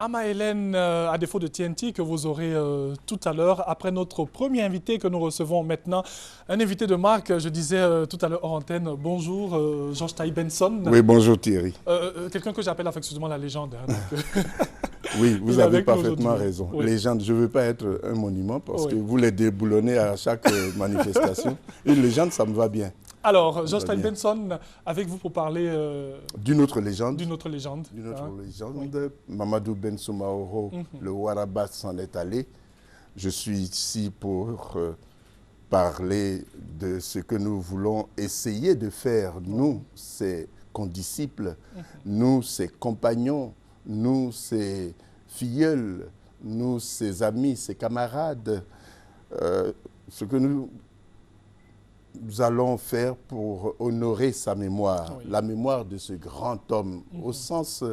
Ama Hélène, à défaut de TNT, que vous aurez tout à l'heure, après notre premier invité que nous recevons maintenant, un invité de marque, je disais tout à l'heure hors antenne, bonjour, Georges Taï Benson, Oui, bonjour Thierry. quelqu'un que j'appelle affectueusement la légende. Hein, donc, Oui, il vous est avez avec nous parfaitement aujourd'hui. raison. Oui, Légende, je ne veux pas être un monument parce que oui. vous les déboulonnez à chaque manifestation. Une légende, ça me va bien. Alors, Ça me Georges va Taï bien. Benson, avec vous pour parler D'une autre légende, d'une autre légende. d'une autre Hein. Oui. légende, Mamadou Ben Soumaoro, Mhm. le Waraba s'en est allé. Je suis ici pour parler de ce que nous voulons essayer de faire, Oui. nous, ses condisciples, Mhm. nous, ses compagnons, nous, ses filleuls, nous, ses amis, ses camarades, ce que nous allons faire pour honorer sa mémoire, Oui. la mémoire de ce grand homme, au Mhm. sens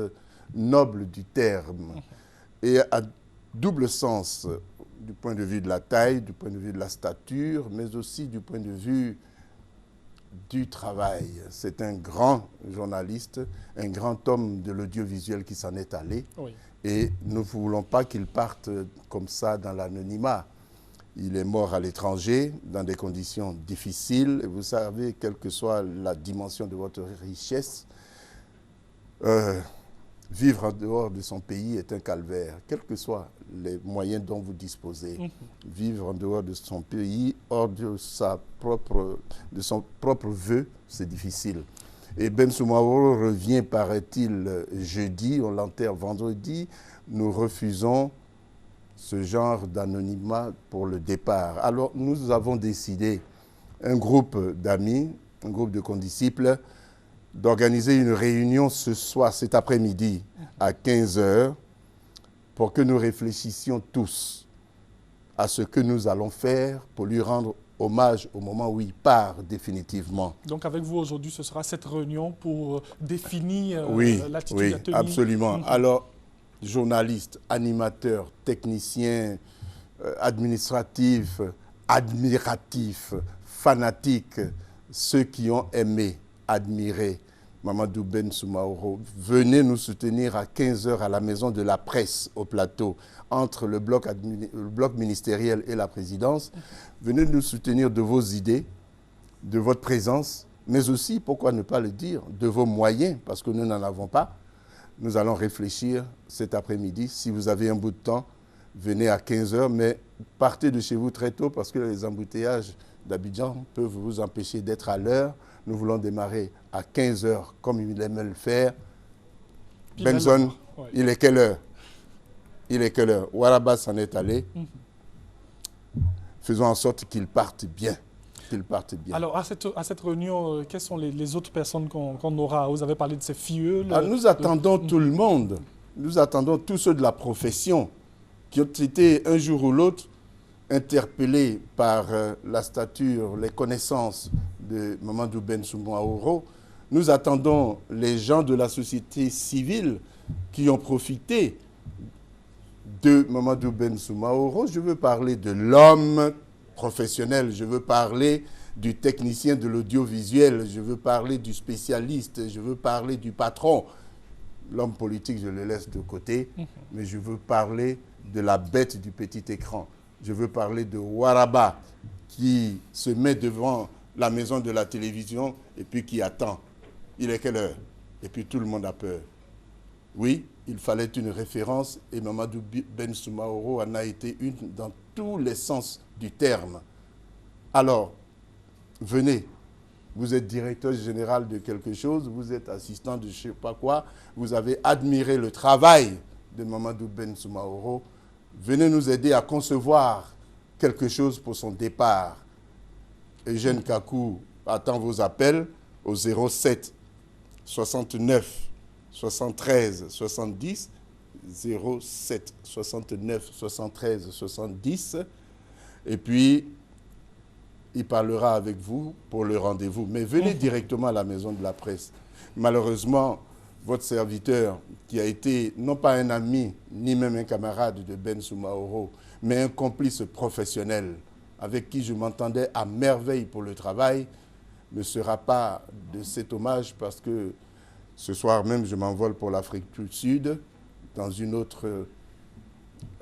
noble du terme, et à double sens, du point de vue de la taille, du point de vue de la stature, mais aussi du point de vue du travail. C'est un grand journaliste, un grand homme de l'audiovisuel qui s'en est allé, Oui. et nous ne voulons pas qu'il parte comme ça dans l'anonymat. Il est mort à l'étranger, dans des conditions difficiles. Et vous savez, quelle que soit la dimension de votre richesse, vivre en dehors de son pays est un calvaire, quels que soient les moyens dont vous disposez. Mhm. Vivre en dehors de son pays, hors de son propre vœu, c'est difficile. Et Ben Soumaoro revient, paraît-il, jeudi, on l'enterre vendredi. Nous refusons ce genre d'anonymat pour le départ. Alors, nous avons décidé, un groupe d'amis, un groupe de condisciples, d'organiser une réunion ce soir, cet après-midi, à 15 heures, pour que nous réfléchissions tous à ce que nous allons faire pour lui rendre hommage au moment où il part définitivement. Donc avec vous aujourd'hui, ce sera cette réunion pour définir Oui, l'attitude oui, à tenir. absolument. Mhm. Alors, journalistes, animateurs, techniciens, administratifs, admiratifs, fanatiques, ceux qui ont aimé, admiré Mamadou Ben Soumaoro, venez nous soutenir à 15 heures à la Maison de la Presse au plateau, entre le bloc ministériel et la présidence. Venez nous soutenir de vos idées, de votre présence, mais aussi, pourquoi ne pas le dire, de vos moyens, parce que nous n'en avons pas. Nous allons réfléchir cet après-midi. Si vous avez un bout de temps, venez à 15 heures, mais partez de chez vous très tôt parce que les embouteillages d'Abidjan peuvent vous empêcher d'être à l'heure. Nous voulons démarrer à 15 heures comme il aimait le faire. Pile à Benson, l'heure. Ouais. il est quelle heure? Il est quelle heure? Waraba s'en est allé. Mhm. Faisons en sorte qu'il parte bien. Qu'il parte bien. Alors à cette réunion, quelles sont les autres personnes qu'on aura? Vous avez parlé de ces filles. Nous attendons tout le monde. Nous attendons tous ceux de la profession qui ont été un jour ou l'autre interpellés par la stature, les connaissances de Mamadou Ben Soumaoro. Nous attendons les gens de la société civile qui ont profité de Mamadou Ben Soumaoro. Je veux parler de l'homme professionnel, je veux parler du technicien de l'audiovisuel, je veux parler du spécialiste, je veux parler du patron. L'homme politique, je le laisse de côté, mais je veux parler de la bête du petit écran. Je veux parler de Waraba qui se met devant la maison de la télévision et puis qui attend. Il est quelle heure? Et puis tout le monde a peur. Oui, il fallait une référence et Mamadou Ben Soumaoro en a été une dans tous les sens du terme. Alors, venez. Vous êtes directeur général de quelque chose, vous êtes assistant de je ne sais pas quoi, vous avez admiré le travail de Mamadou Ben Soumaoro. Venez nous aider à concevoir quelque chose pour son départ. Eugène Kakou attend vos appels au 07 69 73 70 07 69 73 70 et puis il parlera avec vous pour le rendez-vous. Mais venez directement à la Maison de la Presse. Malheureusement, votre serviteur, qui a été non pas un ami, ni même un camarade de Ben Soumaoro, mais un complice professionnel, avec qui je m'entendais à merveille pour le travail, ne sera pas de cet hommage parce que ce soir même, je m'envole pour l'Afrique du Sud, dans une autre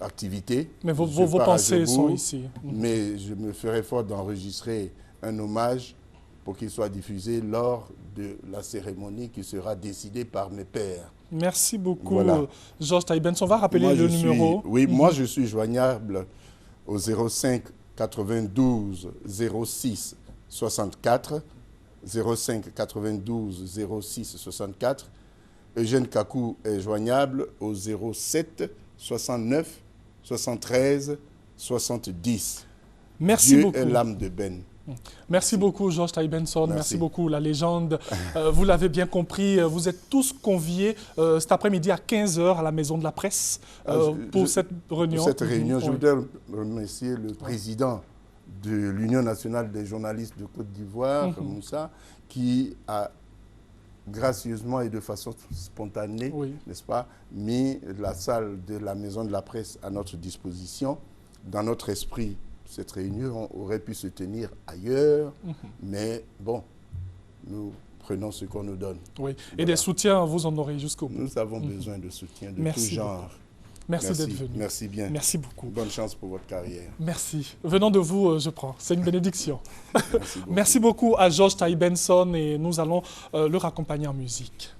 activité. Mais Je vos pars à pensées sont Jobourg, ici. Mais je me ferai fort d'enregistrer un hommage pour qu'il soit diffusé lors de la cérémonie qui sera décidée par mes pairs. Merci beaucoup, Voilà. Georges Taïbens. On va rappeler Moi, le numéro. Oui, moi je suis joignable au 05 92 06 64. 05 92 06 64. Eugène Kakou est joignable au 07 69 73 70. Merci Dieu beaucoup. est l'âme de Ben. Merci beaucoup, Georges Taïbenson. Merci beaucoup, la légende. Vous l'avez bien compris, vous êtes tous conviés cet après-midi à 15 h à la Maison de la Presse pour cette réunion. Pour cette réunion, je Oui. voudrais remercier le président de l'Union nationale des journalistes de Côte d'Ivoire, Moussa, qui a gracieusement et de façon spontanée, n'est-ce pas, mis la salle de la Maison de la Presse à notre disposition. Dans notre esprit, cette réunion aurait pu se tenir ailleurs, mais bon, nous prenons ce qu'on nous donne. Oui. Et Voilà. des soutiens, vous en aurez jusqu'au bout. Nous avons besoin de soutien de Merci tout genre. beaucoup. Merci d'être venu. Merci bien. Merci beaucoup. Bonne chance pour votre carrière. Merci. Venant de vous, je prends. C'est une bénédiction. Merci beaucoup. Merci beaucoup à Georges Taïbenson et nous allons le raccompagner en musique.